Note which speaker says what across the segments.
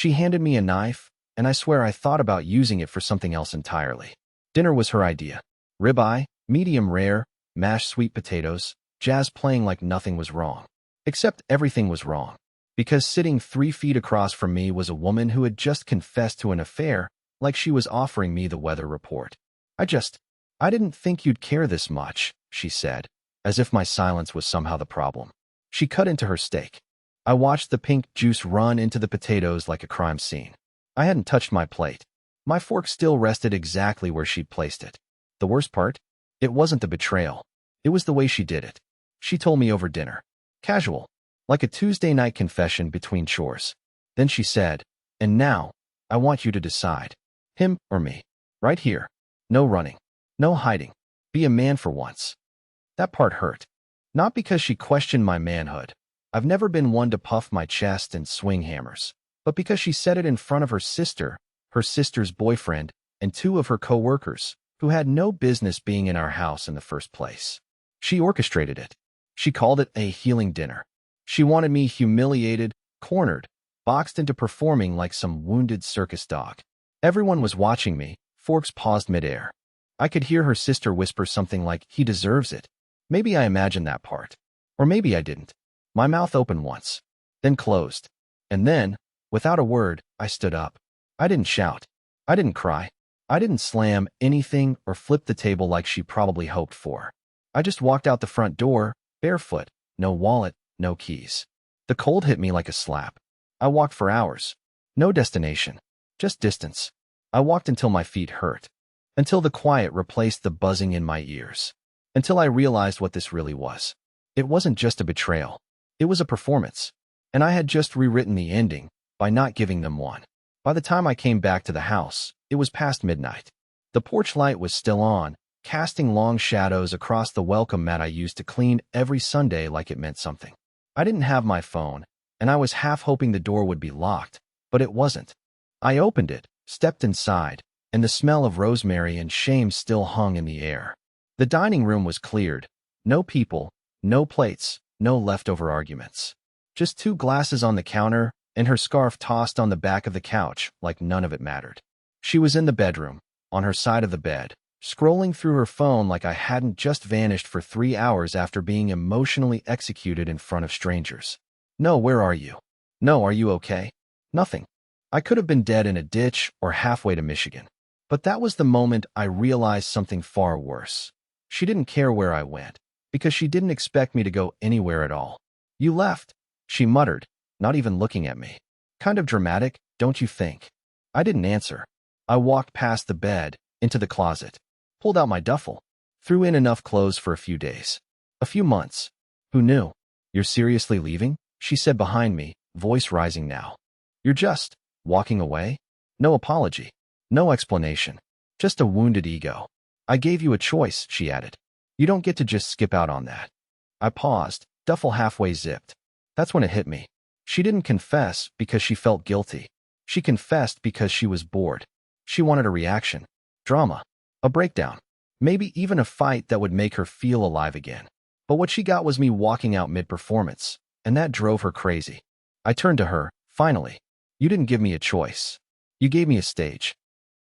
Speaker 1: She handed me a knife, and I swear I thought about using it for something else entirely. Dinner was her idea. Ribeye, medium rare, mashed sweet potatoes, jazz playing like nothing was wrong. Except everything was wrong. Because sitting 3 feet across from me was a woman who had just confessed to an affair, like she was offering me the weather report. I didn't think you'd care this much, she said, as if my silence was somehow the problem. She cut into her steak. I watched the pink juice run into the potatoes like a crime scene. I hadn't touched my plate. My fork still rested exactly where she'd placed it. The worst part? It wasn't the betrayal. It was the way she did it. She told me over dinner. Casual. Like a Tuesday night confession between chores. Then she said, "And now, I want you to decide. Him or me. Right here. No running. No hiding. Be a man for once." That part hurt. Not because she questioned my manhood. I've never been one to puff my chest and swing hammers. But because she said it in front of her sister's boyfriend, and 2 of her co-workers, who had no business being in our house in the first place. She orchestrated it. She called it a healing dinner. She wanted me humiliated, cornered, boxed into performing like some wounded circus dog. Everyone was watching me, forks paused midair. I could hear her sister whisper something like, "He deserves it." Maybe I imagined that part. Or maybe I didn't. My mouth opened once, then closed. And then, without a word, I stood up. I didn't shout. I didn't cry. I didn't slam anything or flip the table like she probably hoped for. I just walked out the front door, barefoot, no wallet, no keys. The cold hit me like a slap. I walked for hours. No destination, just distance. I walked until my feet hurt. Until the quiet replaced the buzzing in my ears. Until I realized what this really was. It wasn't just a betrayal. It was a performance. And I had just rewritten the ending by not giving them one. By the time I came back to the house, it was past midnight. The porch light was still on, casting long shadows across the welcome mat I used to clean every Sunday like it meant something. I didn't have my phone, and I was half hoping the door would be locked, but it wasn't. I opened it, stepped inside, and the smell of rosemary and shame still hung in the air. The dining room was cleared. No people, no plates, no leftover arguments. Just 2 glasses on the counter, and her scarf tossed on the back of the couch like none of it mattered. She was in the bedroom, on her side of the bed, scrolling through her phone like I hadn't just vanished for 3 hours after being emotionally executed in front of strangers. "No, where are you? No, are you okay?" Nothing. I could have been dead in a ditch or halfway to Michigan. But that was the moment I realized something far worse. She didn't care where I went, because she didn't expect me to go anywhere at all. "You left," she muttered, not even looking at me. "Kind of dramatic, don't you think?" I didn't answer. I walked past the bed, into the closet, pulled out my duffel, threw in enough clothes for a few days. A few months. Who knew? "You're seriously leaving?" she said behind me, voice rising now. "You're just walking away?" No apology. No explanation. Just a wounded ego. "I gave you a choice," she added. "You don't get to just skip out on that." I paused, duffel halfway zipped. That's when it hit me. She didn't confess because she felt guilty. She confessed because she was bored. She wanted a reaction. Drama. A breakdown. Maybe even a fight that would make her feel alive again. But what she got was me walking out mid-performance, and that drove her crazy. I turned to her, finally. "You didn't give me a choice. You gave me a stage."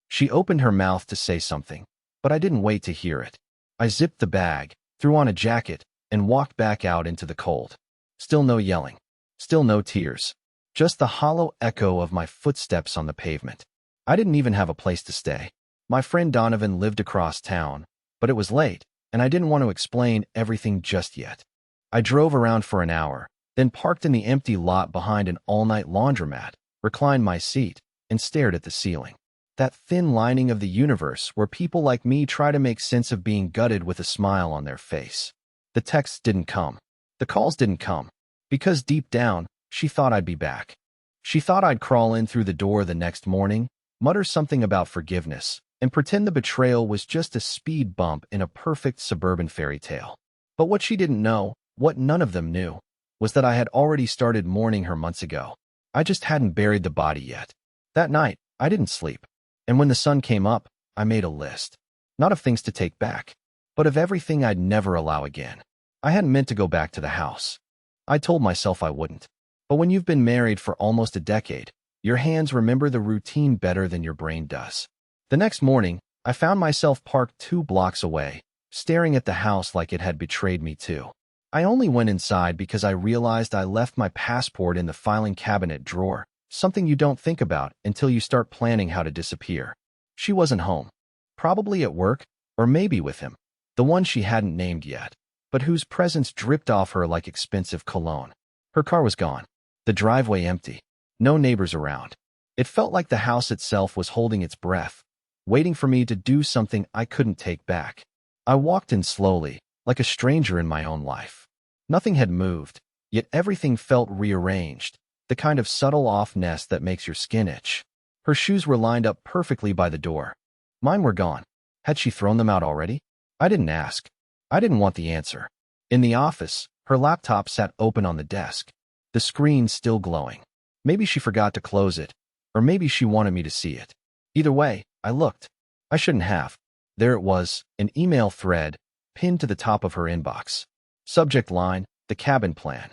Speaker 1: She opened her mouth to say something, but I didn't wait to hear it. I zipped the bag, threw on a jacket, and walked back out into the cold. Still no yelling. Still no tears. Just the hollow echo of my footsteps on the pavement. I didn't even have a place to stay. My friend Donovan lived across town, but it was late, and I didn't want to explain everything just yet. I drove around for an hour, then parked in the empty lot behind an all-night laundromat, reclined my seat, and stared at the ceiling. That thin lining of the universe where people like me try to make sense of being gutted with a smile on their face. The texts didn't come. The calls didn't come. Because deep down, she thought I'd be back. She thought I'd crawl in through the door the next morning, mutter something about forgiveness, and pretend the betrayal was just a speed bump in a perfect suburban fairy tale. But what she didn't know, what none of them knew, was that I had already started mourning her months ago. I just hadn't buried the body yet. That night, I didn't sleep. And when the sun came up, I made a list. Not of things to take back, but of everything I'd never allow again. I hadn't meant to go back to the house. I told myself I wouldn't. But when you've been married for almost a decade, Your hands remember the routine better than your brain does. The next morning, I found myself parked 2 blocks away, staring at the house like it had betrayed me too. I only went inside because I realized I left my passport in the filing cabinet drawer, something you don't think about until you start planning how to disappear. She wasn't home. Probably at work, or maybe with him, the one she hadn't named yet, but whose presence dripped off her like expensive cologne. Her car was gone. The driveway empty. No neighbors around. It felt like the house itself was holding its breath, waiting for me to do something I couldn't take back. I walked in slowly, like a stranger in my own life. Nothing had moved, yet everything felt rearranged, the kind of subtle offness that makes your skin itch. Her shoes were lined up perfectly by the door. Mine were gone. Had she thrown them out already? I didn't ask. I didn't want the answer. In the office, her laptop sat open on the desk, the screen still glowing. Maybe she forgot to close it, or maybe she wanted me to see it. Either way, I looked. I shouldn't have. There it was, an email thread, pinned to the top of her inbox. Subject line, the cabin plan.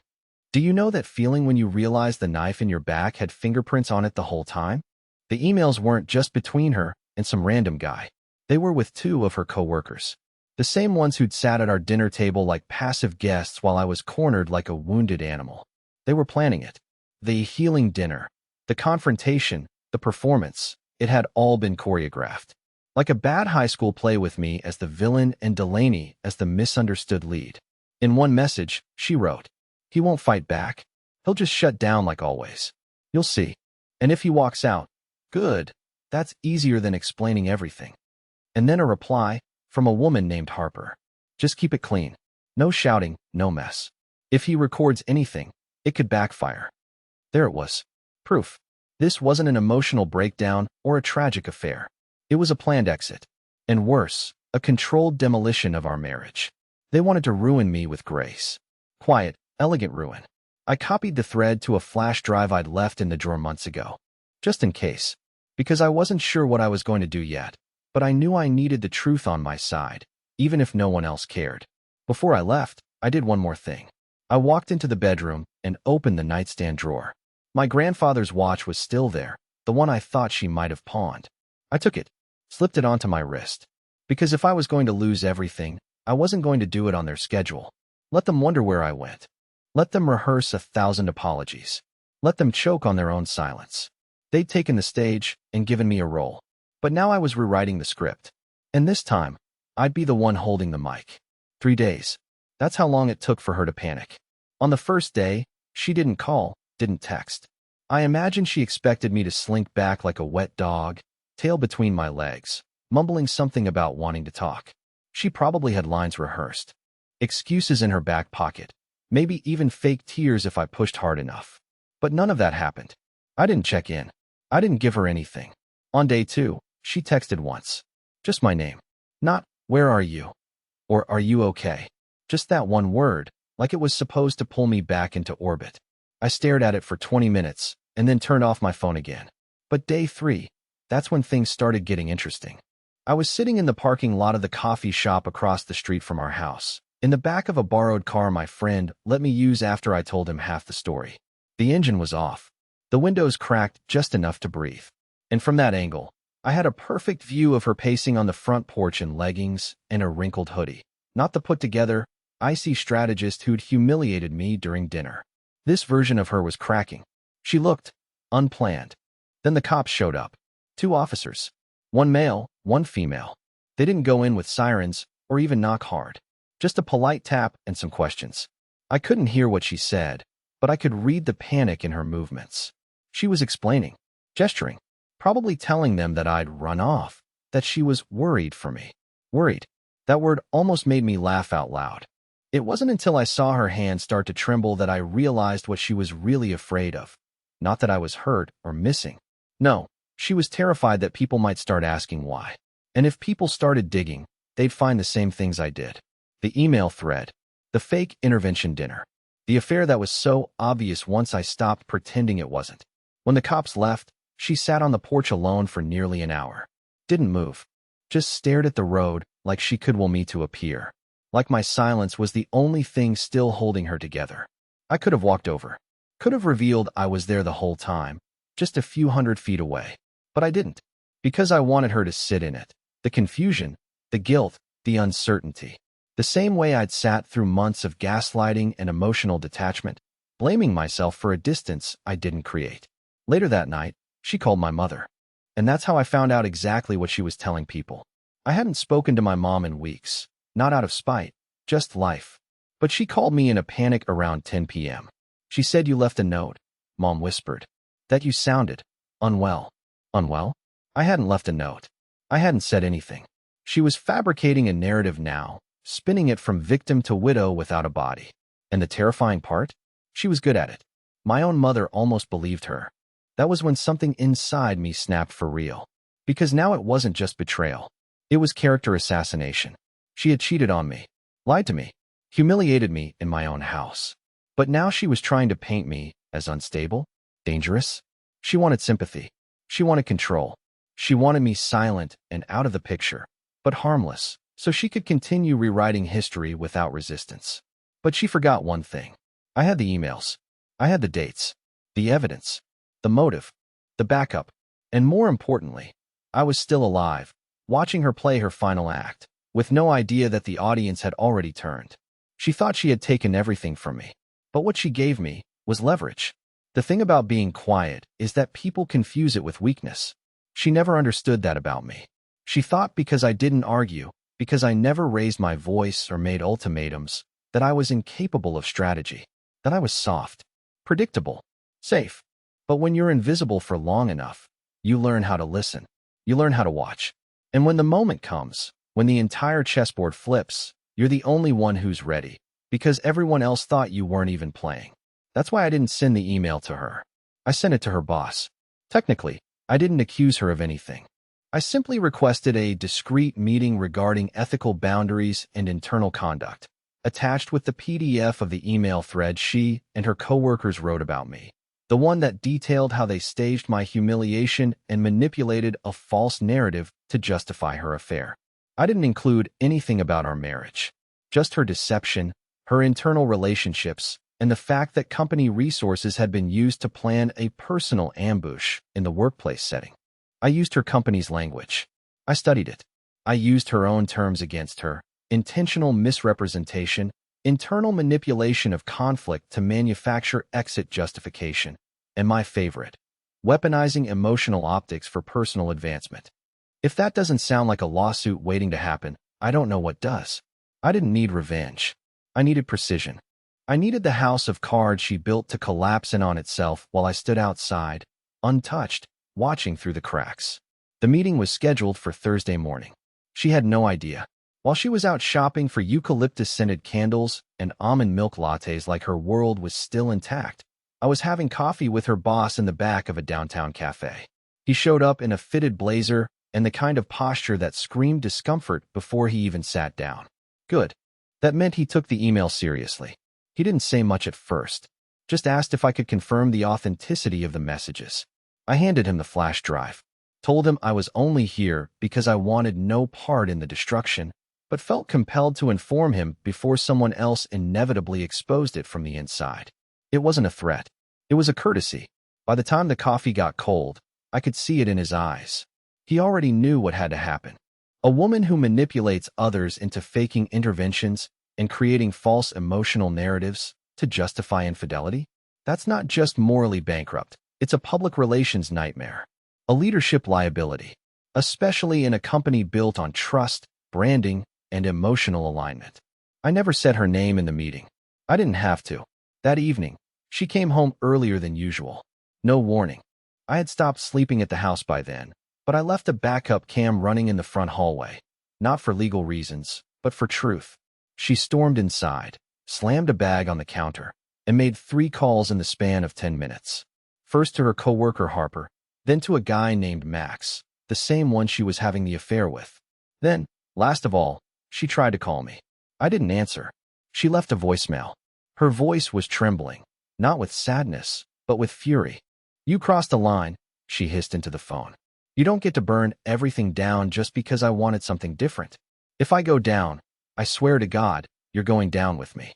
Speaker 1: Do you know that feeling when you realize the knife in your back had fingerprints on it the whole time? The emails weren't just between her and some random guy. They were with 2 of her coworkers. The same ones who'd sat at our dinner table like passive guests while I was cornered like a wounded animal. They were planning it. The healing dinner, the confrontation, the performance, it had all been choreographed. Like a bad high school play with me as the villain and Delaney as the misunderstood lead. In one message, she wrote, "He won't fight back. He'll just shut down like always. You'll see. And if he walks out, good. That's easier than explaining everything." And then a reply from a woman named Harper. "Just keep it clean. No shouting, no mess. If he records anything, it could backfire." There it was. Proof. This wasn't an emotional breakdown or a tragic affair. It was a planned exit. And worse, a controlled demolition of our marriage. They wanted to ruin me with grace. Quiet, elegant ruin. I copied the thread to a flash drive I'd left in the drawer months ago. Just in case. Because I wasn't sure what I was going to do yet. But I knew I needed the truth on my side, even if no one else cared. Before I left, I did one more thing. I walked into the bedroom and opened the nightstand drawer. My grandfather's watch was still there, the one I thought she might have pawned. I took it, slipped it onto my wrist. Because if I was going to lose everything, I wasn't going to do it on their schedule. Let them wonder where I went. Let them rehearse 1,000 apologies. Let them choke on their own silence. They'd taken the stage and given me a role. But now I was rewriting the script. And this time, I'd be the one holding the mic. 3 days. That's how long it took for her to panic. On the first day, she didn't call, didn't text. I imagined she expected me to slink back like a wet dog, tail between my legs, mumbling something about wanting to talk. She probably had lines rehearsed. Excuses in her back pocket. Maybe even fake tears if I pushed hard enough. But none of that happened. I didn't check in. I didn't give her anything. On day 2, she texted once. Just my name. Not, "Where are you?" or "Are you okay?" Just that one word, like it was supposed to pull me back into orbit. I stared at it for 20 minutes, and then turned off my phone again. But day 3, that's when things started getting interesting. I was sitting in the parking lot of the coffee shop across the street from our house, in the back of a borrowed car my friend let me use after I told him half the story. The engine was off. The windows cracked just enough to breathe. And from that angle, I had a perfect view of her pacing on the front porch in leggings and a wrinkled hoodie. Not the put-together, icy strategist who'd humiliated me during dinner. This version of her was cracking. She looked unplanned. Then the cops showed up. 2 officers. 1 male, 1 female. They didn't go in with sirens or even knock hard. Just a polite tap and some questions. I couldn't hear what she said, but I could read the panic in her movements. She was explaining, gesturing, probably telling them that I'd run off, that she was worried for me. Worried. That word almost made me laugh out loud. It wasn't until I saw her hand start to tremble that I realized what she was really afraid of. Not that I was hurt or missing. No, she was terrified that people might start asking why. And if people started digging, they'd find the same things I did. The email thread. The fake intervention dinner. The affair that was so obvious once I stopped pretending it wasn't. When the cops left, she sat on the porch alone for nearly an hour. Didn't move. Just stared at the road like she could will me to appear. Like my silence was the only thing still holding her together. I could have walked over. Could have revealed I was there the whole time. just a few hundred feet away. But I didn't, because I wanted her to sit in it. The confusion, the guilt, the uncertainty. The same way I'd sat through months of gaslighting and emotional detachment, blaming myself for a distance I didn't create. Later that night, she called my mother. And that's how I found out exactly what she was telling people. I hadn't spoken to my mom in weeks, not out of spite, just life. But she called me in a panic around 10 p.m. She said, "You left a note," Mom whispered. "That you sounded unwell." Unwell? I hadn't left a note. I hadn't said anything. She was fabricating a narrative now, spinning it from victim to widow without a body. And the terrifying part? She was good at it. My own mother almost believed her. That was when something inside me snapped for real. Because now it wasn't just betrayal. It was character assassination. She had cheated on me, lied to me, humiliated me in my own house. But now she was trying to paint me as unstable, dangerous. She wanted sympathy. She wanted control. She wanted me silent and out of the picture, but harmless, so she could continue rewriting history without resistance. But she forgot one thing. I had the emails. I had the dates, the evidence, the motive, the backup, and more importantly, I was still alive, watching her play her final act, with no idea that the audience had already turned. She thought she had taken everything from me, but what she gave me was leverage. The thing about being quiet is that people confuse it with weakness. She never understood that about me. She thought because I didn't argue, because I never raised my voice or made ultimatums, that I was incapable of strategy, that I was soft, predictable, safe. But when you're invisible for long enough, you learn how to listen. You learn how to watch. And when the moment comes, when the entire chessboard flips, you're the only one who's ready, because everyone else thought you weren't even playing. That's why I didn't send the email to her. I sent it to her boss. Technically, I didn't accuse her of anything. I simply requested a discreet meeting regarding ethical boundaries and internal conduct. Attached with the PDF of the email thread she and her coworkers wrote about me. The one that detailed how they staged my humiliation and manipulated a false narrative to justify her affair. I didn't include anything about our marriage. Just her deception, her internal relationships, and the fact that company resources had been used to plan a personal ambush in the workplace setting. I used her company's language. I studied it. I used her own terms against her: intentional misrepresentation, internal manipulation of conflict to manufacture exit justification, and my favorite, weaponizing emotional optics for personal advancement. If that doesn't sound like a lawsuit waiting to happen, I don't know what does. I didn't need revenge. I needed precision. I needed the house of cards she built to collapse in on itself while I stood outside, untouched, watching through the cracks. The meeting was scheduled for Thursday morning. She had no idea. While she was out shopping for eucalyptus-scented candles and almond milk lattes like her world was still intact, I was having coffee with her boss in the back of a downtown cafe. He showed up in a fitted blazer and the kind of posture that screamed discomfort before he even sat down. Good. That meant he took the email seriously. He didn't say much at first, just asked if I could confirm the authenticity of the messages. I handed him the flash drive, told him I was only here because I wanted no part in the destruction, but felt compelled to inform him before someone else inevitably exposed it from the inside. It wasn't a threat. It was a courtesy. By the time the coffee got cold, I could see it in his eyes. He already knew what had to happen. A woman who manipulates others into faking interventions and creating false emotional narratives to justify infidelity? That's not just morally bankrupt. It's a public relations nightmare. A leadership liability, especially in a company built on trust, branding, and emotional alignment. I never said her name in the meeting. I didn't have to. That evening, she came home earlier than usual. No warning. I had stopped sleeping at the house by then, but I left a backup cam running in the front hallway. Not for legal reasons, but for truth. She stormed inside, slammed a bag on the counter, and made 3 calls in the span of 10 minutes. First to her coworker Harper, then to a guy named Max, the same one she was having the affair with. Then, last of all, she tried to call me. I didn't answer. She left a voicemail. Her voice was trembling, not with sadness, but with fury. "You crossed the line," she hissed into the phone. "You don't get to burn everything down just because I wanted something different. If I go down, I swear to God, you're going down with me."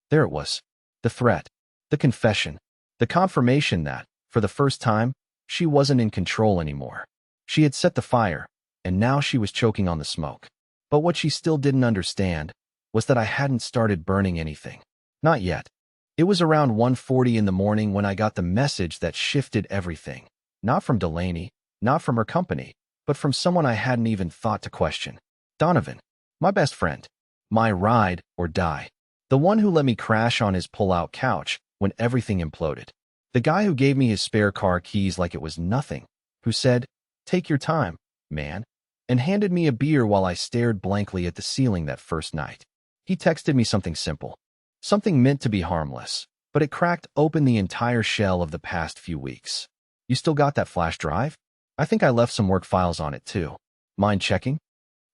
Speaker 1: There it was. The threat, the confession, the confirmation that, for the first time, She wasn't in control anymore. She had set the fire, and now she was choking on the smoke. But what she still didn't understand was that I hadn't started burning anything. Not yet. It was around 1:40 in the morning when I got the message that shifted everything. Not from Delaney, not from her company, but from someone I hadn't even thought to question. Donovan, my best friend. My ride or die. The one who let me crash on his pull-out couch when everything imploded. The guy who gave me his spare car keys like it was nothing. Who said, "Take your time, man," and handed me a beer while I stared blankly at the ceiling that first night. He texted me something simple. Something meant to be harmless, but it cracked open the entire shell of the past few weeks. "You still got that flash drive? I think I left some work files on it too. Mind checking?"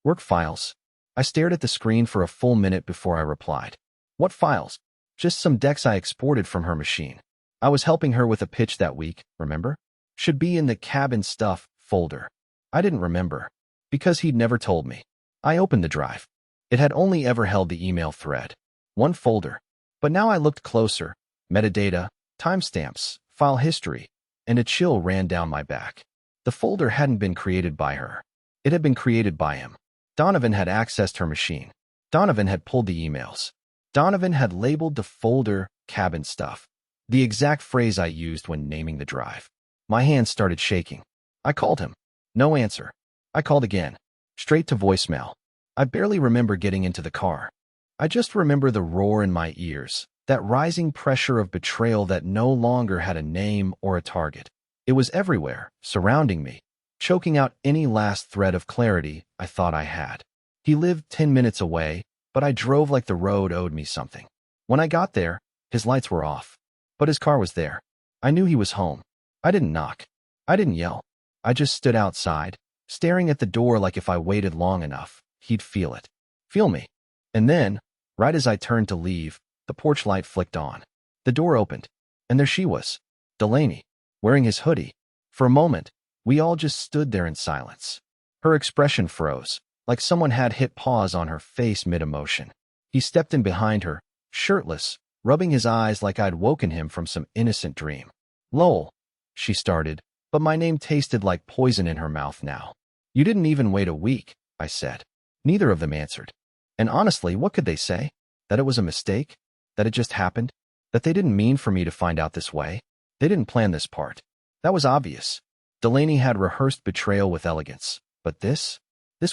Speaker 1: Work files? I stared at the screen for a full minute before I replied. "What files?" "Just some decks I exported from her machine. I was helping her with a pitch that week, remember? Should be in the cabin stuff folder." I didn't remember, because he'd never told me. I opened the drive. It had only ever held the email thread. One folder. But now I looked closer. Metadata, timestamps, file history, and a chill ran down my back. The folder hadn't been created by her. It had been created by him. Donovan had accessed her machine. Donovan had pulled the emails. Donovan had labeled the folder cabin stuff, the exact phrase I used when naming the drive. My hands started shaking. I called him. No answer. I called again. Straight to voicemail. I barely remember getting into the car. I just remember the roar in my ears, that rising pressure of betrayal that no longer had a name or a target. It was everywhere, surrounding me, choking out any last thread of clarity I thought I had. He lived 10 minutes away, but I drove like the road owed me something. When I got there, his lights were off, but his car was there. I knew he was home. I didn't knock. I didn't yell. I just stood outside, staring at the door like if I waited long enough, he'd feel it. Feel me. And then, right as I turned to leave, the porch light flicked on. The door opened, and there she was, Delaney, wearing his hoodie. For a moment, we all just stood there in silence. Her expression froze, like someone had hit pause on her face mid-emotion. He stepped in behind her, shirtless, rubbing his eyes like I'd woken him from some innocent dream. "Lowell," she started, but my name tasted like poison in her mouth now. "You didn't even wait a week," I said. Neither of them answered. And honestly, what could they say? That it was a mistake? That it just happened? That they didn't mean for me to find out this way? They didn't plan this part. That was obvious. Delaney had rehearsed betrayal with elegance. But this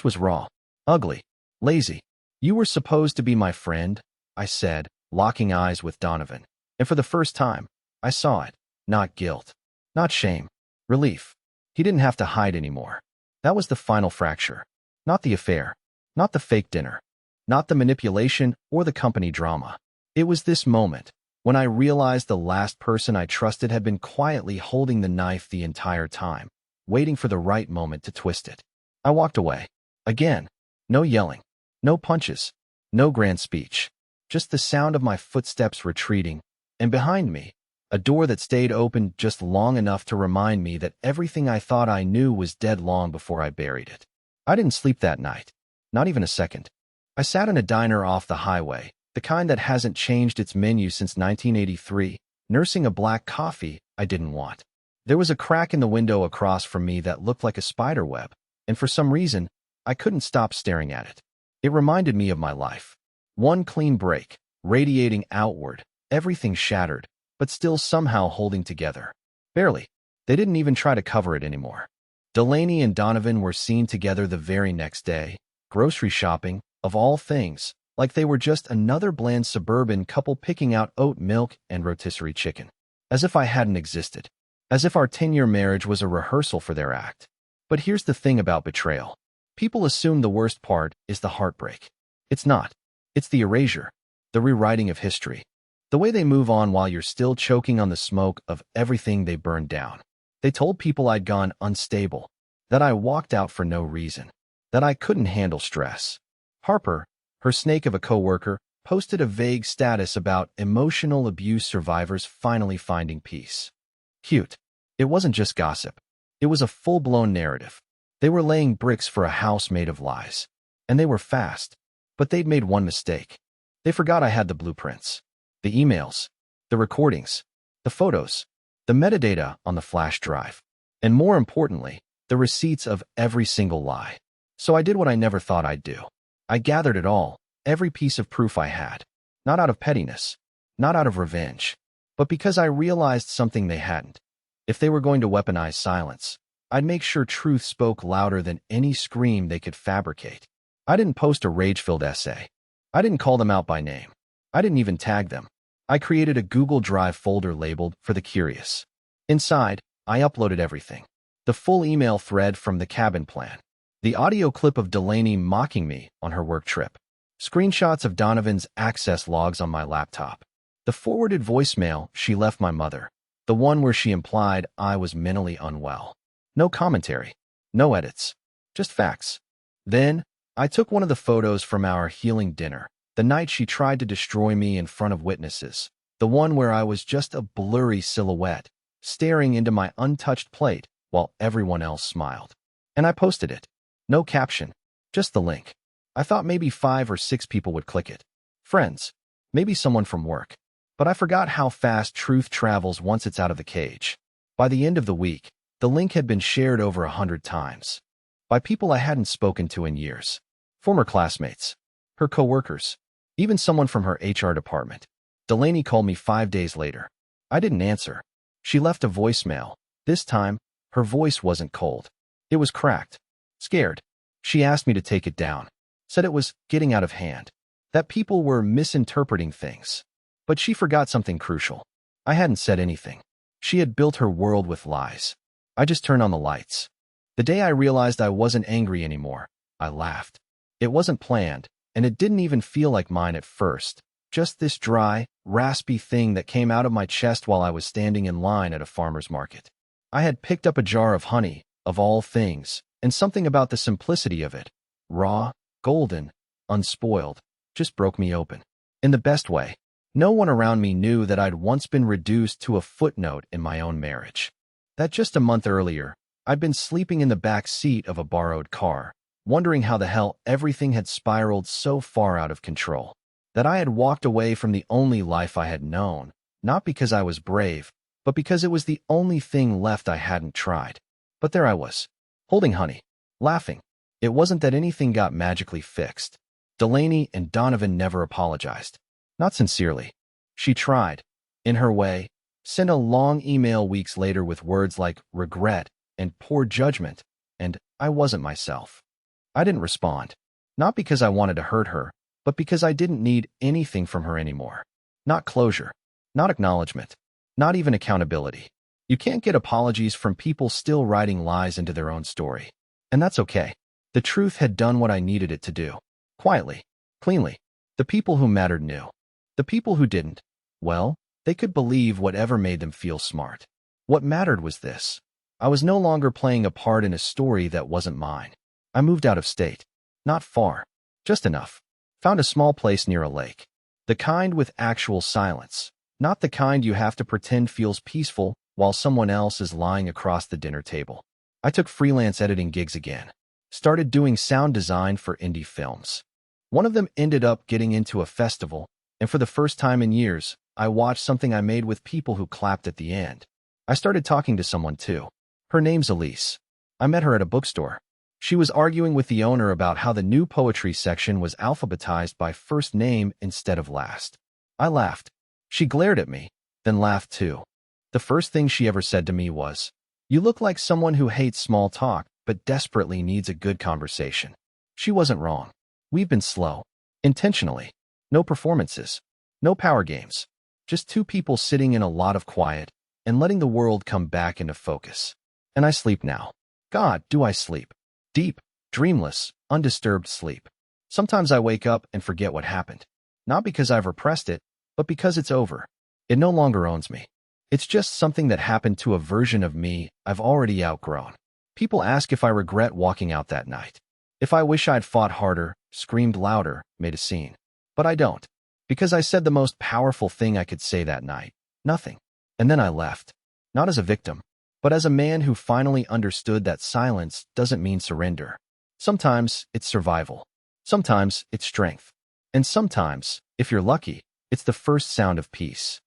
Speaker 1: was raw, ugly, lazy. "You were supposed to be my friend," I said, locking eyes with Donovan. And for the first time, I saw it. Not guilt. Not shame. Relief. He didn't have to hide anymore. That was the final fracture. Not the affair. Not the fake dinner. Not the manipulation or the company drama. It was this moment, when I realized the last person I trusted had been quietly holding the knife the entire time, waiting for the right moment to twist it. I walked away. Again. No yelling. No punches. No grand speech. Just the sound of my footsteps retreating, and behind me, a door that stayed open just long enough to remind me that everything I thought I knew was dead long before I buried it. I didn't sleep that night. Not even a second. I sat in a diner off the highway, the kind that hasn't changed its menu since 1983, nursing a black coffee I didn't want. There was a crack in the window across from me that looked like a spider web, and for some reason, I couldn't stop staring at it. It reminded me of my life. One clean break, radiating outward, everything shattered, but still somehow holding together. Barely. They didn't even try to cover it anymore. Delaney and Donovan were seen together the very next day, grocery shopping, of all things, like they were just another bland suburban couple picking out oat milk and rotisserie chicken. As if I hadn't existed. As if our 10-year marriage was a rehearsal for their act. But here's the thing about betrayal. People assume the worst part is the heartbreak. It's not. It's the erasure, the rewriting of history. The way they move on while you're still choking on the smoke of everything they burned down. They told people I'd gone unstable, that I walked out for no reason, that I couldn't handle stress. Harper, her snake of a coworker, posted a vague status about emotional abuse survivors finally finding peace. Cute. It wasn't just gossip. It was a full-blown narrative. They were laying bricks for a house made of lies. And they were fast. But they'd made one mistake. They forgot I had the blueprints. The emails. The recordings. The photos. The metadata on the flash drive. And more importantly, the receipts of every single lie. So I did what I never thought I'd do. I gathered it all, every piece of proof I had. Not out of pettiness, not out of revenge, but because I realized something they hadn't. If they were going to weaponize silence, I'd make sure truth spoke louder than any scream they could fabricate. I didn't post a rage-filled essay. I didn't call them out by name. I didn't even tag them. I created a Google Drive folder labeled "For the Curious." Inside, I uploaded everything. The full email thread from the cabin plan. The audio clip of Delaney mocking me on her work trip. Screenshots of Donovan's access logs on my laptop. The forwarded voicemail she left my mother. The one where she implied I was mentally unwell. No commentary. No edits. Just facts. Then, I took one of the photos from our healing dinner, the night she tried to destroy me in front of witnesses, the one where I was just a blurry silhouette, staring into my untouched plate while everyone else smiled. And I posted it. No caption, just the link. I thought maybe 5 or 6 people would click it. Friends, maybe someone from work. But I forgot how fast truth travels once it's out of the cage. By the end of the week, the link had been shared over 100 times. By people I hadn't spoken to in years. Former classmates, her coworkers, even someone from her HR department. Delaney called me 5 days later. I didn't answer. She left a voicemail. This time, her voice wasn't cold. It was cracked. Scared. She asked me to take it down. Said it was getting out of hand. That people were misinterpreting things. But she forgot something crucial. I hadn't said anything. She had built her world with lies. I just turned on the lights. The day I realized I wasn't angry anymore, I laughed. It wasn't planned, and it didn't even feel like mine at first. Just this dry, raspy thing that came out of my chest while I was standing in line at a farmer's market. I had picked up a jar of honey, of all things, and something about the simplicity of it, raw, golden, unspoiled, just broke me open. In the best way. No one around me knew that I'd once been reduced to a footnote in my own marriage. That just a month earlier, I'd been sleeping in the back seat of a borrowed car, wondering how the hell everything had spiraled so far out of control. That I had walked away from the only life I had known, not because I was brave, but because it was the only thing left I hadn't tried. But there I was, holding honey, laughing. It wasn't that anything got magically fixed. Delaney and Donovan never apologized. Not sincerely. She tried, in her way, sent a long email weeks later with words like regret and poor judgment, and I wasn't myself. I didn't respond. Not because I wanted to hurt her, but because I didn't need anything from her anymore. Not closure. Not acknowledgement. Not even accountability. You can't get apologies from people still writing lies into their own story. And that's okay. The truth had done what I needed it to do. Quietly. Cleanly. The people who mattered knew. The people who didn't, well, they could believe whatever made them feel smart. What mattered was this. I was no longer playing a part in a story that wasn't mine. I moved out of state. Not far. Just enough. Found a small place near a lake. The kind with actual silence. Not the kind you have to pretend feels peaceful while someone else is lying across the dinner table. I took freelance editing gigs again. Started doing sound design for indie films. One of them ended up getting into a festival, and for the first time in years, I watched something I made with people who clapped at the end. I started talking to someone too. Her name's Elise. I met her at a bookstore. She was arguing with the owner about how the new poetry section was alphabetized by first name instead of last. I laughed. She glared at me, then laughed too. The first thing she ever said to me was, "You look like someone who hates small talk, but desperately needs a good conversation." She wasn't wrong. We've been slow. Intentionally. No performances. No power games. Just two people sitting in a lot of quiet and letting the world come back into focus. And I sleep now. God, do I sleep. Deep, dreamless, undisturbed sleep. Sometimes I wake up and forget what happened. Not because I've repressed it, but because it's over. It no longer owns me. It's just something that happened to a version of me I've already outgrown. People ask if I regret walking out that night. If I wish I'd fought harder, screamed louder, made a scene. But I don't. Because I said the most powerful thing I could say that night. Nothing. And then I left. Not as a victim, but as a man who finally understood that silence doesn't mean surrender. Sometimes it's survival. Sometimes it's strength. And sometimes, if you're lucky, it's the first sound of peace.